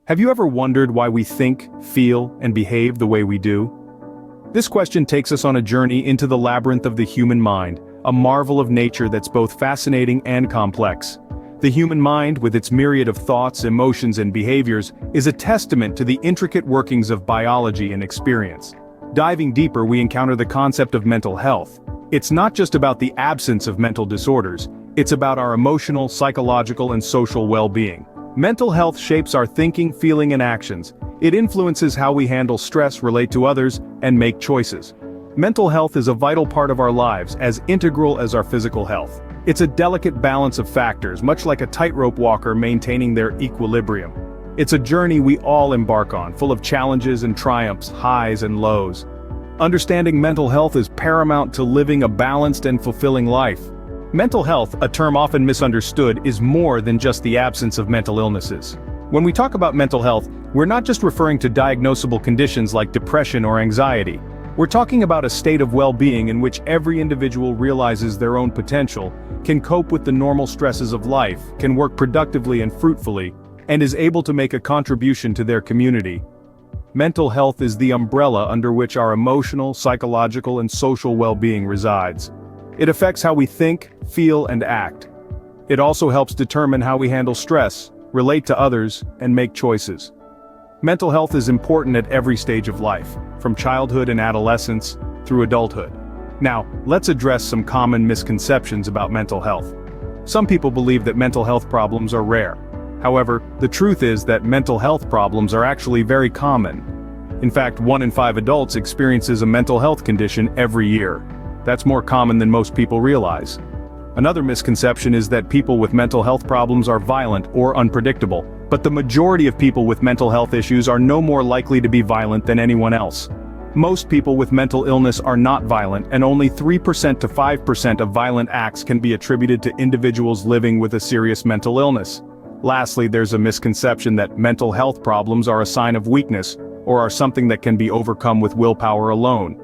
Have you ever wondered why we think, feel, and behave the way we do? This question takes us on a journey into the labyrinth of the human mind, a marvel of nature that's both fascinating and complex. The human mind, with its myriad of thoughts, emotions, and behaviors, is a testament to the intricate workings of biology and experience. Diving deeper, we encounter the concept of mental health. It's not just about the absence of mental disorders, it's about our emotional, psychological, and social well-being. Mental health shapes our thinking, feeling, and actions. It influences how we handle stress, relate to others, and make choices. Mental health is a vital part of our lives, as integral as our physical health. It's a delicate balance of factors, much like a tightrope walker maintaining their equilibrium. It's a journey we all embark on, full of challenges and triumphs, highs and lows. Understanding mental health is paramount to living a balanced and fulfilling life. Mental health, a term often misunderstood, is more than just the absence of mental illnesses. When we talk about mental health, we're not just referring to diagnosable conditions like depression or anxiety. We're talking about a state of well-being in which every individual realizes their own potential, can cope with the normal stresses of life, can work productively and fruitfully, and is able to make a contribution to their community. Mental health is the umbrella under which our emotional, psychological, and social well-being resides. It affects how we think, feel, and act. It also helps determine how we handle stress, relate to others, and make choices. Mental health is important at every stage of life, from childhood and adolescence through adulthood. Now, let's address some common misconceptions about mental health. Some people believe that mental health problems are rare. However, the truth is that mental health problems are actually very common. In fact, 1 in 5 adults experiences a mental health condition every year. That's more common than most people realize. Another misconception is that people with mental health problems are violent or unpredictable, but the majority of people with mental health issues are no more likely to be violent than anyone else. Most people with mental illness are not violent, and only 3% to 5% of violent acts can be attributed to individuals living with a serious mental illness. Lastly, there's a misconception that mental health problems are a sign of weakness, or are something that can be overcome with willpower alone.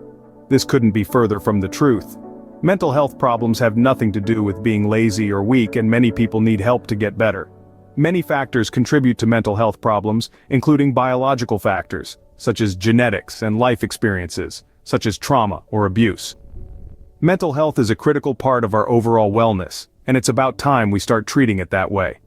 This couldn't be further from the truth. Mental health problems have nothing to do with being lazy or weak, and many people need help to get better. Many factors contribute to mental health problems, including biological factors, such as genetics, and life experiences, such as trauma or abuse. Mental health is a critical part of our overall wellness, and it's about time we start treating it that way.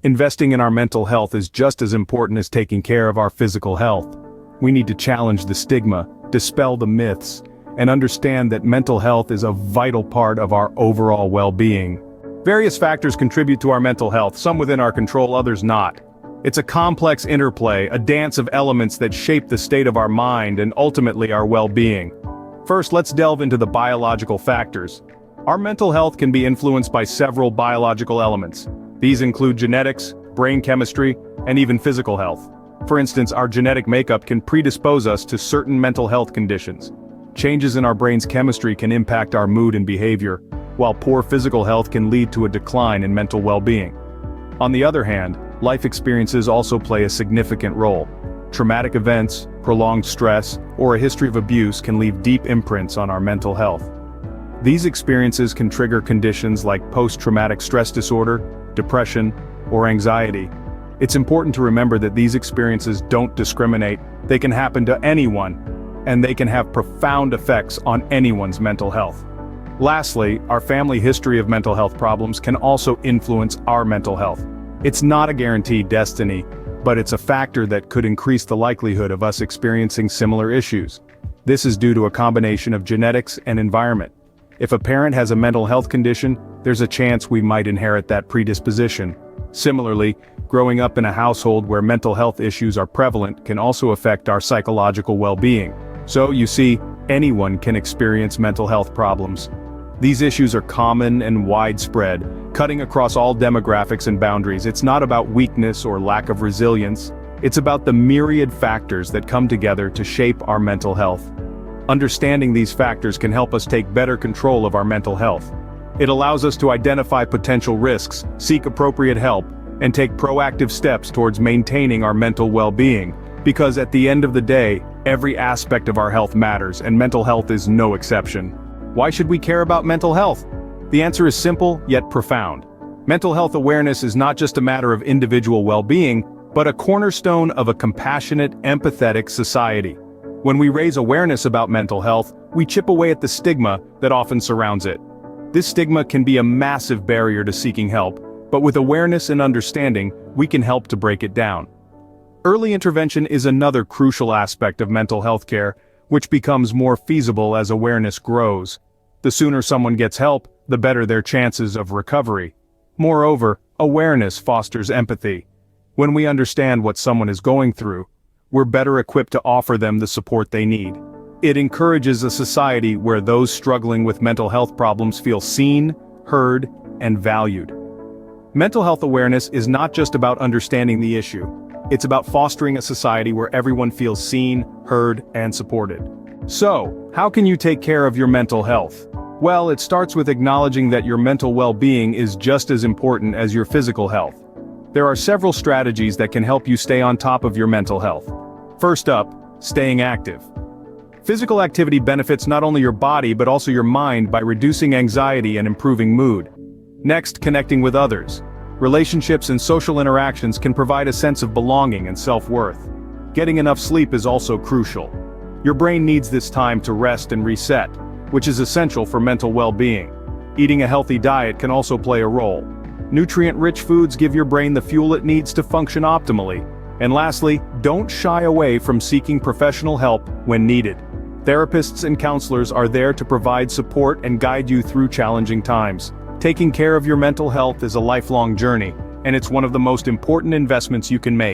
Investing in our mental health is just as important as taking care of our physical health. We need to challenge the stigma, dispel the myths, and understand that mental health is a vital part of our overall well-being. Various factors contribute to our mental health, some within our control, others not. It's a complex interplay, a dance of elements that shape the state of our mind and ultimately our well-being. First, let's delve into the biological factors. Our mental health can be influenced by several biological elements. These include genetics, brain chemistry, and even physical health. For instance, our genetic makeup can predispose us to certain mental health conditions. Changes in our brain's chemistry can impact our mood and behavior, while poor physical health can lead to a decline in mental well-being. On the other hand, life experiences also play a significant role. Traumatic events, prolonged stress, or a history of abuse can leave deep imprints on our mental health. These experiences can trigger conditions like post-traumatic stress disorder, depression, or anxiety. It's important to remember that these experiences don't discriminate. They can happen to anyone, and they can have profound effects on anyone's mental health. Lastly, our family history of mental health problems can also influence our mental health. It's not a guaranteed destiny, but it's a factor that could increase the likelihood of us experiencing similar issues. This is due to a combination of genetics and environment. If a parent has a mental health condition, there's a chance we might inherit that predisposition. Similarly, growing up in a household where mental health issues are prevalent can also affect our psychological well-being. So, you see, anyone can experience mental health problems. These issues are common and widespread, cutting across all demographics and boundaries. It's not about weakness or lack of resilience. It's about the myriad factors that come together to shape our mental health. Understanding these factors can help us take better control of our mental health. It allows us to identify potential risks, seek appropriate help, and take proactive steps towards maintaining our mental well-being, because at the end of the day, every aspect of our health matters, and mental health is no exception. Why should we care about mental health? The answer is simple, yet profound. Mental health awareness is not just a matter of individual well-being, but a cornerstone of a compassionate, empathetic society. When we raise awareness about mental health, we chip away at the stigma that often surrounds it. This stigma can be a massive barrier to seeking help, but with awareness and understanding, we can help to break it down. Early intervention is another crucial aspect of mental health care, which becomes more feasible as awareness grows. The sooner someone gets help, the better their chances of recovery. Moreover, awareness fosters empathy. When we understand what someone is going through, we're better equipped to offer them the support they need. It encourages a society where those struggling with mental health problems feel seen, heard, and valued. Mental health awareness is not just about understanding the issue. It's about fostering a society where everyone feels seen, heard, and supported. So, how can you take care of your mental health? Well, it starts with acknowledging that your mental well-being is just as important as your physical health. There are several strategies that can help you stay on top of your mental health. First up, staying active. Physical activity benefits not only your body but also your mind by reducing anxiety and improving mood. Next, connecting with others. Relationships and social interactions can provide a sense of belonging and self-worth. Getting enough sleep is also crucial. Your brain needs this time to rest and reset, which is essential for mental well-being. Eating a healthy diet can also play a role. Nutrient-rich foods give your brain the fuel it needs to function optimally. And lastly, don't shy away from seeking professional help when needed. Therapists and counselors are there to provide support and guide you through challenging times. Taking care of your mental health is a lifelong journey, and it's one of the most important investments you can make.